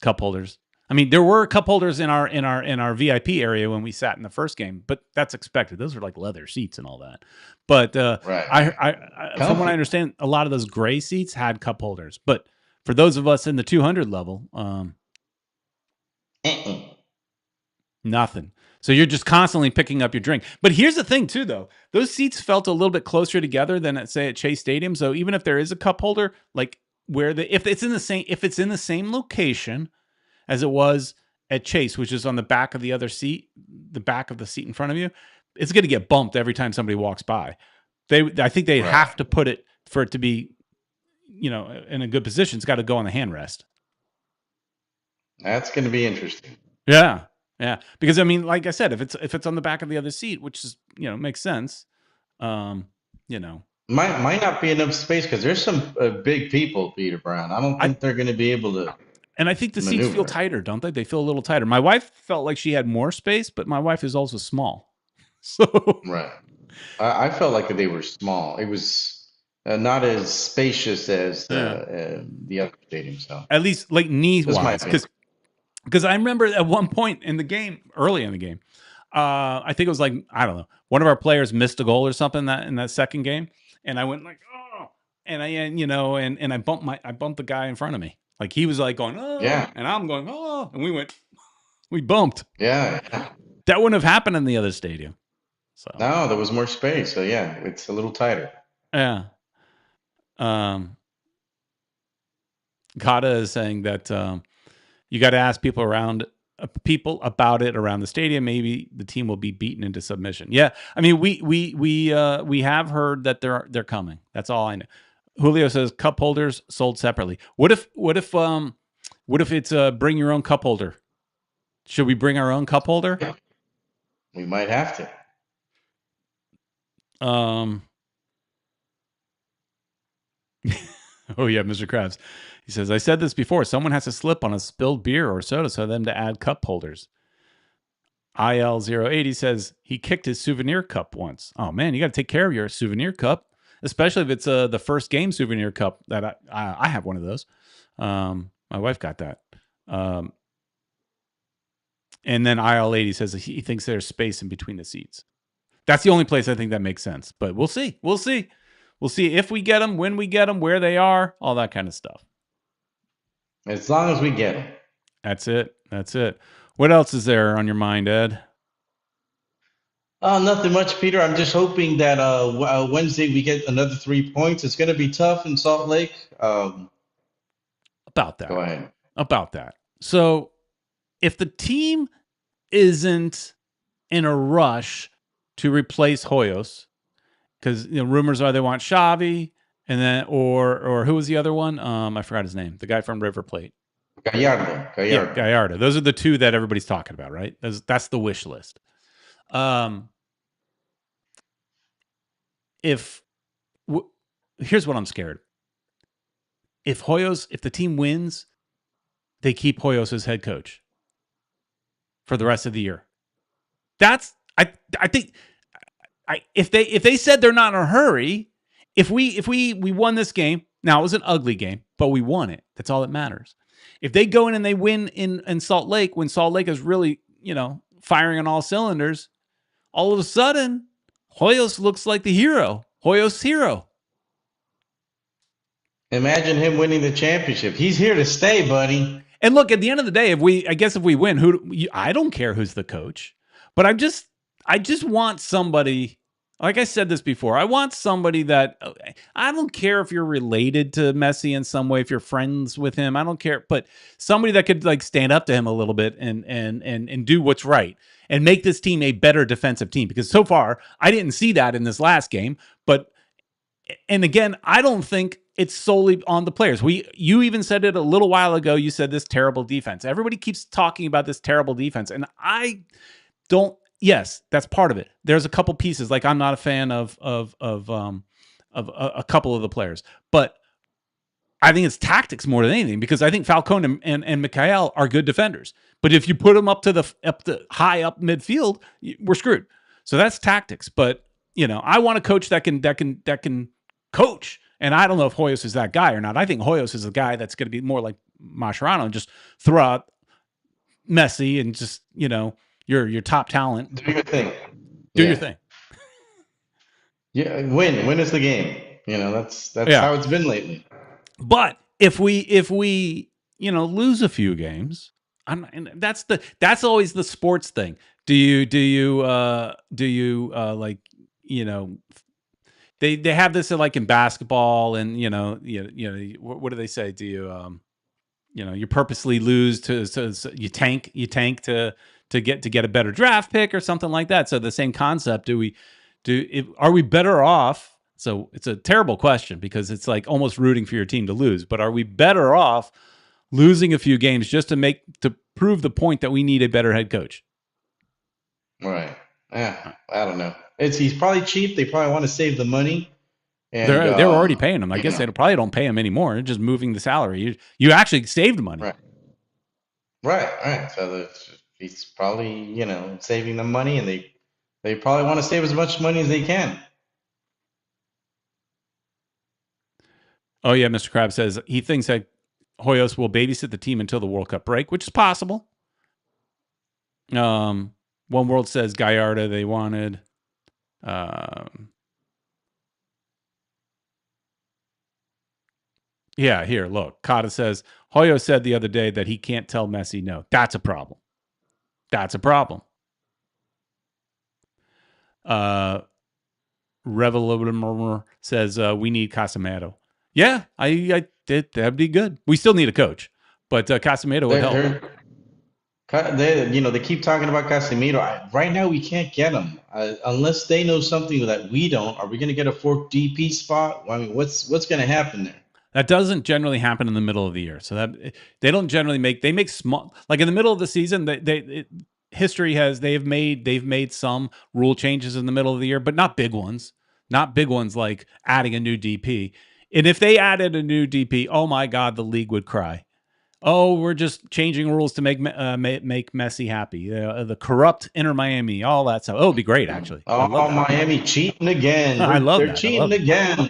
cup holders. I mean, there were cup holders in our VIP area when we sat in the first game, but that's expected. Those are like leather seats and all that. But right. I from what I understand, a lot of those gray seats had cup holders. But for those of us in the 200 level, nothing. So you're just constantly picking up your drink. But here's the thing, too, though. Those seats felt a little bit closer together than at Chase Stadium. So even if there is a cup holder, like if it's in the same location as it was at Chase, which is on the back of the other seat, the back of the seat in front of you, it's going to get bumped every time somebody walks by. I think they have to put it for it to be, in a good position. It's got to go on the handrest. That's going to be interesting. Yeah. Yeah, because I mean, like I said, if it's on the back of the other seat, which is makes sense, might not be enough space because there's some big people, Peter Brown. I don't think they're going to be able to. And I think the seats feel tighter, don't they? They feel a little tighter. My wife felt like she had more space, but my wife is also small, so right. I felt like they were small. It was not as spacious as Yeah. the other stadium. So At least like knee just my wise, opinion. because I remember at one point in the game, early in the game, I think it was like, I don't know, one of our players missed a goal or something in that second game, and I went like, oh, and I bumped the guy in front of me, like he was like going, oh, Yeah, and I'm going, oh, and we bumped. yeah. That wouldn't have happened in the other stadium. So No, there was more space. So yeah, it's a little tighter. yeah. Kata is saying that you got to ask people about it around the stadium. Maybe the team will be beaten into submission. Yeah, I mean we have heard that they're coming. That's all I know. Julio says cup holders sold separately. What if it's bring your own cup holder? Should we bring our own cup holder? We might have to. Oh yeah, Mr. Krabs. He says, I said this before. Someone has to slip on a spilled beer or soda so them to add cup holders. IL080 says he kicked his souvenir cup once. Oh man, you got to take care of your souvenir cup, especially if it's the first game souvenir cup. That I have one of those. My wife got that. And then IL80 says he thinks there's space in between the seats. That's the only place I think that makes sense. But we'll see. We'll see if we get them, when we get them, where they are, all that kind of stuff. As long as we get them. That's it. What else is there on your mind, Ed? Nothing much, Peter. I'm just hoping that Wednesday we get another 3 points. It's going to be tough in Salt Lake. About that. Go ahead. About that. So if the team isn't in a rush to replace Hoyos, because rumors are they want Xavi, and then or who was the other one? I forgot his name. The guy from River Plate. Gallardo. Yeah, Gallardo. Those are the two that everybody's talking about, right? That's the wish list. Here's what I'm scared. If the team wins, they keep Hoyos as head coach for the rest of the year. I think if they said they're not in a hurry, if we won this game, now it was an ugly game, but we won it. That's all that matters. If they go in and they win in Salt Lake, when Salt Lake is really, firing on all cylinders, all of a sudden, Hoyos looks like the hero. Hoyos hero. Imagine him winning the championship. He's here to stay, buddy. And look, at the end of the day, if we win, I don't care who's the coach, but I just want somebody. Like I said this before, I want somebody that I don't care if you're related to Messi in some way, if you're friends with him, I don't care, but somebody that could like stand up to him a little bit and do what's right and make this team a better defensive team. Because so far, I didn't see that in this last game. And again, I don't think it's solely on the players. You even said it a little while ago. You said this terrible defense. Everybody keeps talking about this terrible defense, and I don't. Yes, that's part of it. There's a couple pieces. Like I'm not a fan of a couple of the players, but I think it's tactics more than anything because I think Falcone and Mikhail are good defenders. But if you put them up to high up midfield, we're screwed. So that's tactics. But I want a coach that can coach. And I don't know if Hoyos is that guy or not. I think Hoyos is a guy that's going to be more like Mascherano and just throw out Messi and just your top talent. Do your thing. Do your thing. Yeah, win is the game. That's how it's been lately. But if we lose a few games, and that's always the sports thing. Do you like they have this like in basketball and what do they say? Do you you purposely lose to you tank to get a better draft pick or something like that. So the same concept. Are we better off? So it's a terrible question because it's like almost rooting for your team to lose. But are we better off losing a few games just to prove the point that we need a better head coach? Right. Yeah. I don't know. He's probably cheap. They probably want to save the money. And they're already paying him. I guess they probably don't pay him anymore. They're just moving the salary. You actually saved money. Right. So he's probably saving them money, and they probably want to save as much money as they can. Oh yeah, Mr. Krabs says he thinks that Hoyos will babysit the team until the World Cup break, which is possible. One World says Gallardo they wanted. Yeah, here, look. Kata says Hoyo said the other day that he can't tell Messi no. That's a problem. That's a problem. Revelomer says we need Casemiro. Yeah, I did. That'd be good. We still need a coach, but Casemiro would help. They keep talking about Casemiro. Right now, we can't get him unless they know something that we don't. Are we going to get a fourth DP spot? I mean, what's going to happen there? That doesn't generally happen in the middle of the year. So that they don't generally make small, like in the middle of the season. They've made some rule changes in the middle of the year, but not big ones. Not big ones like adding a new DP. And if they added a new DP, oh my God, the league would cry. Oh, we're just changing rules to make Messi happy. The corrupt Inter Miami, all that stuff. Oh, it'd be great, actually. Oh, Miami cheating again. They're cheating again.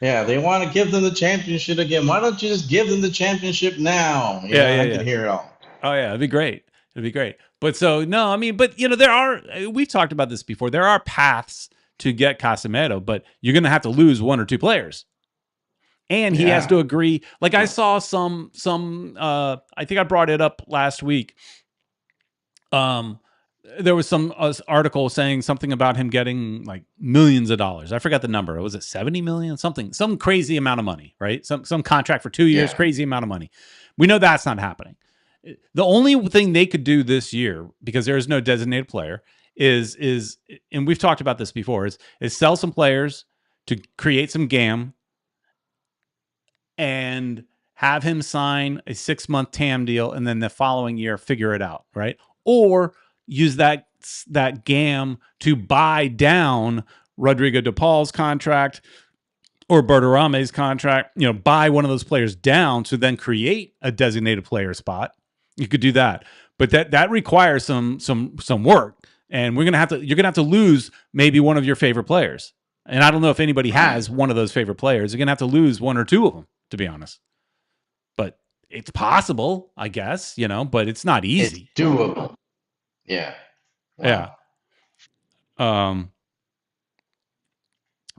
Yeah, they want to give them the championship again. Why don't you just give them the championship now? I can hear it all. Oh yeah, it'd be great. It'd be great. But so no, I mean, but we've talked about this before. There are paths to get Casemiro, but you're going to have to lose one or two players. And he has to agree. Like I saw some I think I brought it up last week. There was some article saying something about him getting like millions of dollars. I forgot the number. Was it 70 million? Some crazy amount of money, right? Some contract for 2 years, crazy amount of money. We know that's not happening. The only thing they could do this year, because there is no designated player, is and we've talked about this before, is sell some players to create some GAM and have him sign a 6-month TAM deal, and then the following year figure it out, right? Or use that GAM to buy down Rodrigo de Paul's contract or Berterame's contract. Buy one of those players down to then create a designated player spot. You could do that, but that requires some work, and you're gonna have to lose maybe one of your favorite players. And I don't know if anybody has one of those favorite players. You're gonna have to lose one or two of them, to be honest. But it's possible, I guess, but it's not easy. It's doable. Yeah. Wow. Yeah.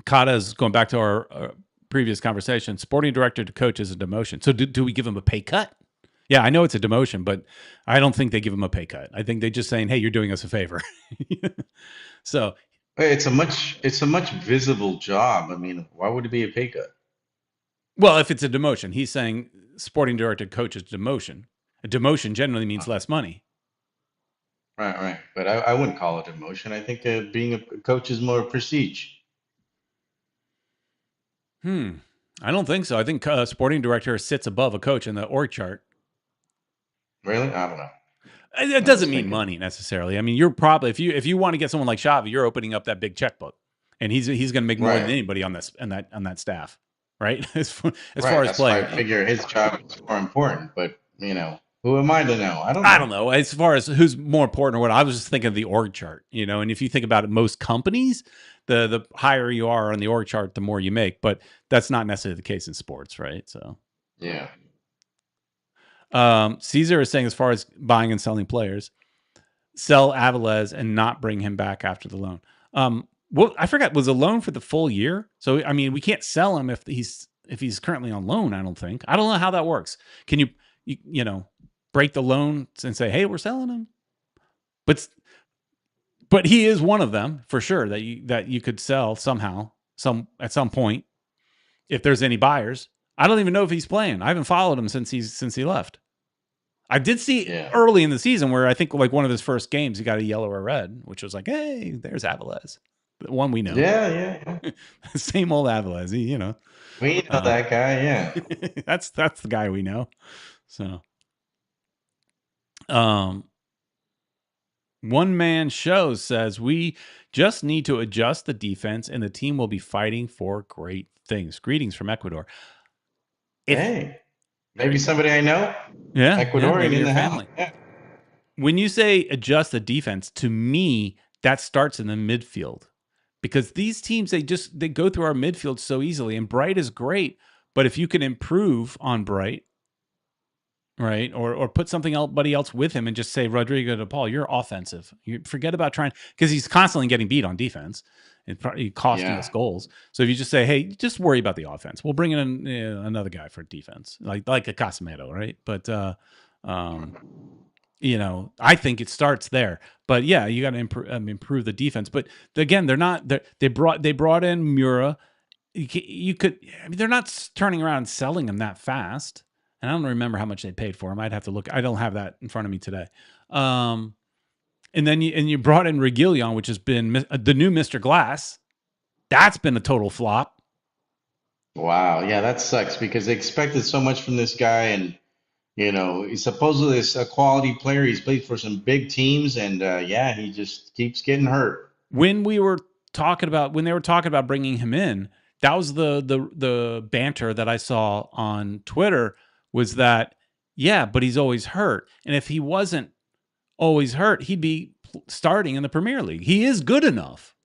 Kata's going back to our previous conversation. Sporting director to coach is a demotion. So do we give him a pay cut? Yeah, I know it's a demotion, but I don't think they give him a pay cut. I think they're just saying, hey, you're doing us a favor. So it's a much visible job. I mean, why would it be a pay cut? Well, if it's a demotion, he's saying sporting director coach is demotion. A demotion generally means less money. Right. But I wouldn't call it a demotion. I think being a coach is more prestige. I don't think so. I think sporting director sits above a coach in the org chart. Really? I don't know. It doesn't mean money necessarily. I mean, you're probably if you want to get someone like Xavi, you're opening up that big checkbook, and he's going to make more than anybody on that staff, right? as far as playing, I figure his job is more important. But who am I to know? I don't know. As far as who's more important or what, I was just thinking of the org chart, and if you think about it, most companies, the higher you are on the org chart, the more you make. But that's not necessarily the case in sports, right? So yeah. Caesar is saying, as far as buying and selling players, sell Avilés and not bring him back after the loan. Well, I forgot, was a loan for the full year? So I mean, we can't sell him if he's currently on loan. I don't know how that works. Can you break the loan and say, hey, we're selling him? But he is one of them for sure that you could sell somehow, at some point, if there's any buyers. I don't even know if he's playing. I haven't followed him since he left. I did see early in the season where I think like one of his first games he got a yellow or red, which was like, hey, there's Avilés, the one we know. Yeah. Same old Avilés, We know that guy. Yeah, that's the guy we know. So, One Man Show says we just need to adjust the defense, and the team will be fighting for great things. Greetings from Ecuador. Hey, maybe somebody I know. Yeah, Ecuadorian in the family. house. Yeah. When you say adjust the defense, to me, that starts in the midfield, because these teams they go through our midfield so easily. And Bright is great, But if you can improve on Bright, right, or put somebody else with him and just say, Rodrigo de Paul, you're offensive. You forget about trying, because he's constantly getting beat on defense and probably costing us goals. So if you just say, hey, just worry about the offense, we'll bring in another guy for defense, like a Casemiro, right? But you know, I think it starts there. But yeah, you got to improve the defense. But again, they brought in Mura. You could, I mean, they're not turning around and selling him that fast. And I don't remember how much they paid for him. I'd have to look. I don't have that in front of me today. And then you brought in Reguilon, which has been the new Mr. Glass. That's been a total flop. Wow. Yeah, that sucks because they expected so much from this guy, and you know, he's supposedly a quality player. He's played for some big teams, and yeah, he just keeps getting hurt. When they were talking about bringing him in, that was the banter that I saw on Twitter, was that, yeah, but he's always hurt. And if he wasn't always hurt, he'd be starting in the Premier League. He is good enough.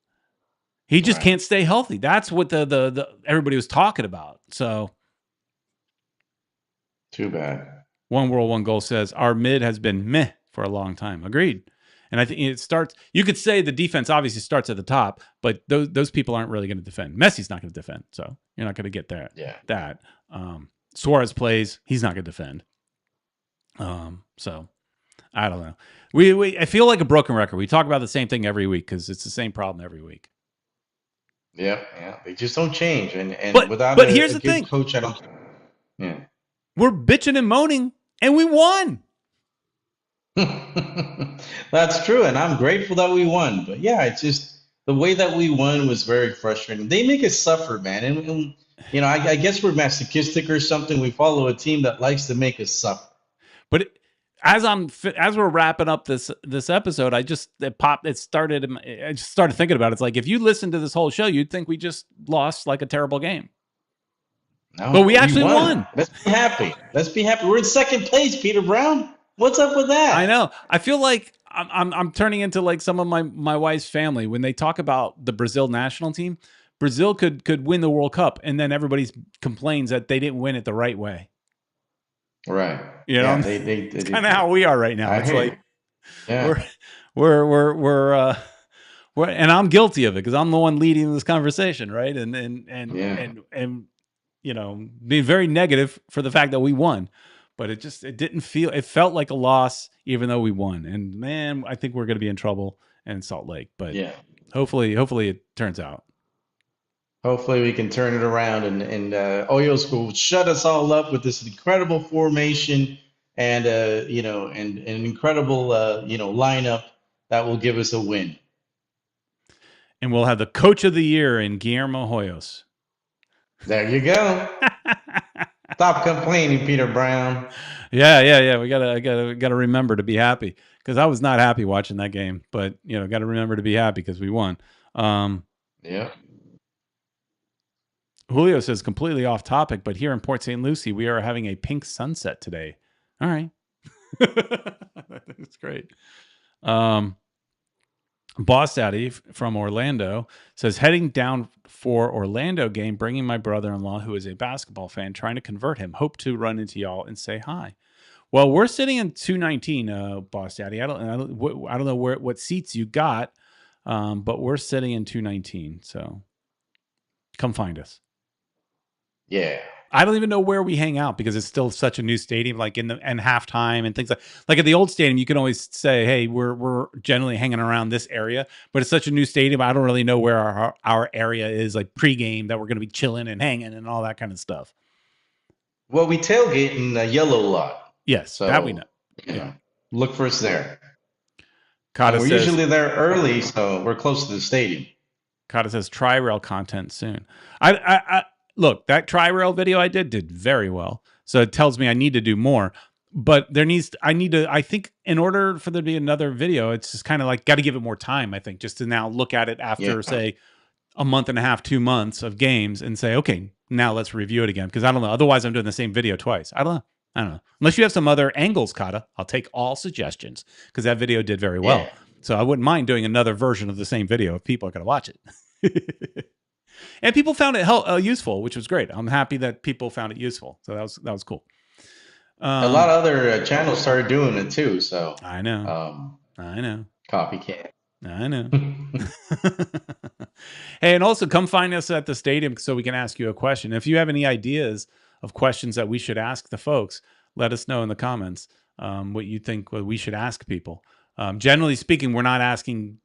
He just can't stay healthy. That's what the everybody was talking about. So too bad. One World, One Goal says, our mid has been meh for a long time. Agreed. And I think it starts, you could say the defense obviously starts at the top, but those people aren't really going to defend. Messi's not going to defend, so you're not going to get that. Yeah. That. Suarez plays, he's not going to defend. So I don't know. I feel like a broken record. We talk about the same thing every week because it's the same problem every week. Yeah, they just don't change. And without here's the thing, coach, I don't. Yeah. We're bitching and moaning, and we won. That's true, and I'm grateful that we won. But yeah, it's just the way that we won was very frustrating. They make us suffer, man, and you know, I guess we're masochistic or something. We follow a team that likes to make us suffer. But as we're wrapping up this episode, I just started thinking about it. It's like, if you listen to this whole show, you'd think we just lost like a terrible game. No, but we actually won. Let's be happy. We're in second place, Peter Brown. What's up with that? I know. I feel like I'm turning into like some of my wife's family when they talk about the Brazil national team. Brazil could win the World Cup, and then everybody complains that they didn't win it the right way. Right. You know, it's kind of how we are right now. It's like, we're and I'm guilty of it because I'm the one leading this conversation, right? And you know, being very negative for the fact that we won, but it felt like a loss even though we won. And man, I think we're going to be in trouble in Salt Lake, but yeah, hopefully it turns out. Hopefully we can turn it around and Hoyos will shut us all up with this incredible formation and you know, and an incredible you know, lineup that will give us a win. And we'll have the coach of the year in Guillermo Hoyos. There you go. Stop complaining, Peter Brown. Yeah. We gotta remember to be happy, because I was not happy watching that game. But you know, got to remember to be happy because we won. Yeah. Julio says, completely off topic, but here in Port St. Lucie, we are having a pink sunset today. All right. That's great. Boss Daddy from Orlando says, heading down for Orlando game, bringing my brother-in-law, who is a basketball fan, trying to convert him. Hope to run into y'all and say hi. Well, we're sitting in 219, Boss Daddy. I don't know what seats you got, but we're sitting in 219. So come find us. Yeah. I don't even know where we hang out because it's still such a new stadium, like in halftime and things like at the old stadium, you can always say, hey, we're generally hanging around this area, but it's such a new stadium. I don't really know where our area is, like pregame, that we're going to be chilling and hanging and all that kind of stuff. Well, we tailgate in the yellow lot. Yes, so, that we know. Yeah. Look for us there. Kata we're usually there early, so we're close to the stadium. Kata says, Tri-Rail content soon. I look, that Tri-Rail video I did very well. So it tells me I need to do more. But I think in order for there to be another video, it's just kind of like, got to give it more time, I think, just to now look at it after, say, a month and a half, 2 months of games and say, okay, now let's review it again. Because I don't know. Otherwise, I'm doing the same video twice. I don't know. Unless you have some other angles, Kata, I'll take all suggestions, because that video did very well. So I wouldn't mind doing another version of the same video if people are going to watch it. And people found it useful, which was great. I'm happy that people found it useful. So that was cool. A lot of other channels started doing it too. So I know. I know. Copycat. I know. Hey, and also come find us at the stadium so we can ask you a question. If you have any ideas of questions that we should ask the folks, let us know in the comments what you think we should ask people. Generally speaking, we're not asking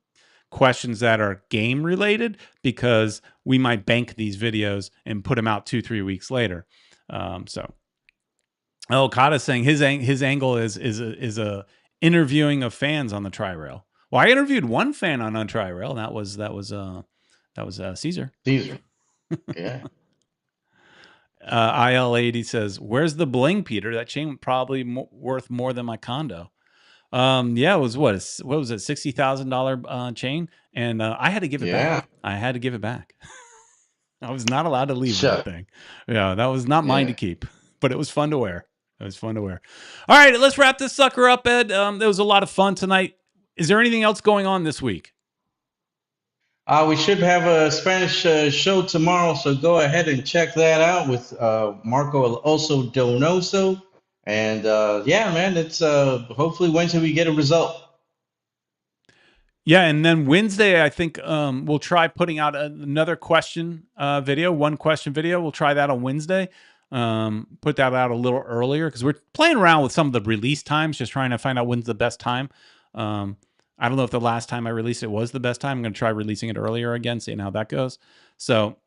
questions that are game related because we might bank these videos and put them out 2-3 weeks later. Okada's saying his angle is a interviewing of fans on the tri-rail. Well, I interviewed one fan on tri-rail, and that was Caesar. Caesar. Yeah. IL80 says, "Where's the bling, Peter? That chain probably worth more than my condo." Yeah, it was what was it, $60,000 chain, and I had to give it back. I had to give it back. I was not allowed to leave that thing. Yeah, that was not mine to keep, but it was fun to wear. It was fun to wear. All right, let's wrap this sucker up, Ed. There was a lot of fun tonight. Is there anything else going on this week? We should have a Spanish show tomorrow, so go ahead and check that out with Marco El Oso Donoso. And yeah, man, it's hopefully Wednesday we get a result. Yeah, and then Wednesday, I think we'll try putting out another question video, one question video. We'll try that on Wednesday. Put that out a little earlier because we're playing around with some of the release times, just trying to find out when's the best time. I don't know if the last time I released it was the best time. I'm going to try releasing it earlier again, seeing how that goes. So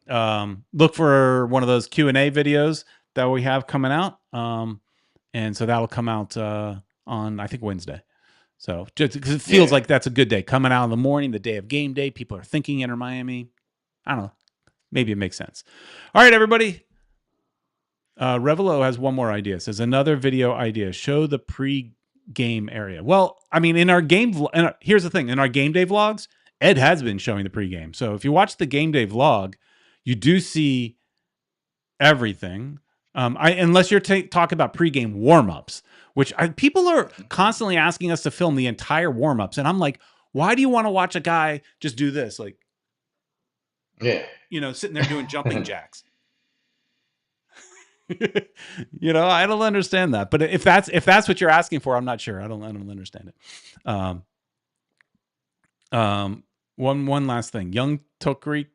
look for one of those Q&A videos that we have coming out. And so that'll come out on, I think, Wednesday. So just because it feels like that's a good day. Coming out in the morning, the day of game day. People are thinking Inter Miami. I don't know. Maybe it makes sense. All right, everybody. Revelo has one more idea. It says another video idea. Show the pre-game area. Well, I mean, in our game, here's the thing. In our game day vlogs, Ed has been showing the pre-game. So if you watch the game day vlog, you do see everything. Unless you're talking about pre-game warm-ups, which people are constantly asking us to film the entire warm-ups. And I'm like, why do you want to watch a guy just do this? Like, sitting there doing jumping jacks. I don't understand that. But if that's what you're asking for, I'm not sure. I don't understand it. One last thing. Young Tokrico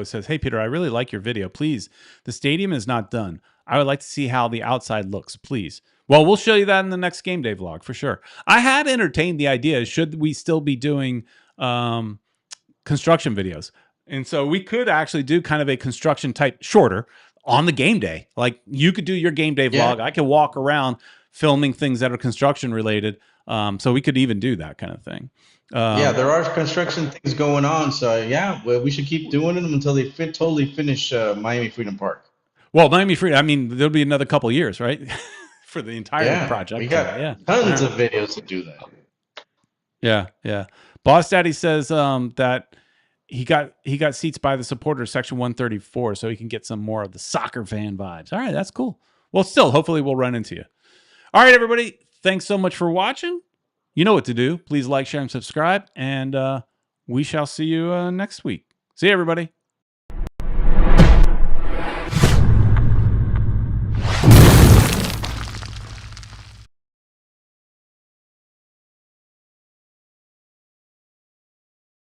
says, "Hey Peter, I really like your video. Please, the stadium is not done. I would like to see how the outside looks, please." Well, we'll show you that in the next game day vlog for sure. I had entertained the idea, should we still be doing construction videos? And so we could actually do kind of a construction type shorter on the game day. Like you could do your game day vlog. I could walk around filming things that are construction related. So we could even do that kind of thing. There are construction things going on. So we should keep doing them until they totally finish Miami Freedom Park. Well, Miami Freedom, I mean, there'll be another couple years, right? For the entire project. We got tons of videos to do that. Yeah. Boss Daddy says that he got seats by the supporters, section 134, so he can get some more of the soccer fan vibes. All right, that's cool. Well, still, hopefully we'll run into you. All right, everybody. Thanks so much for watching. You know what to do. Please like, share, and subscribe. And we shall see you next week. See you, everybody.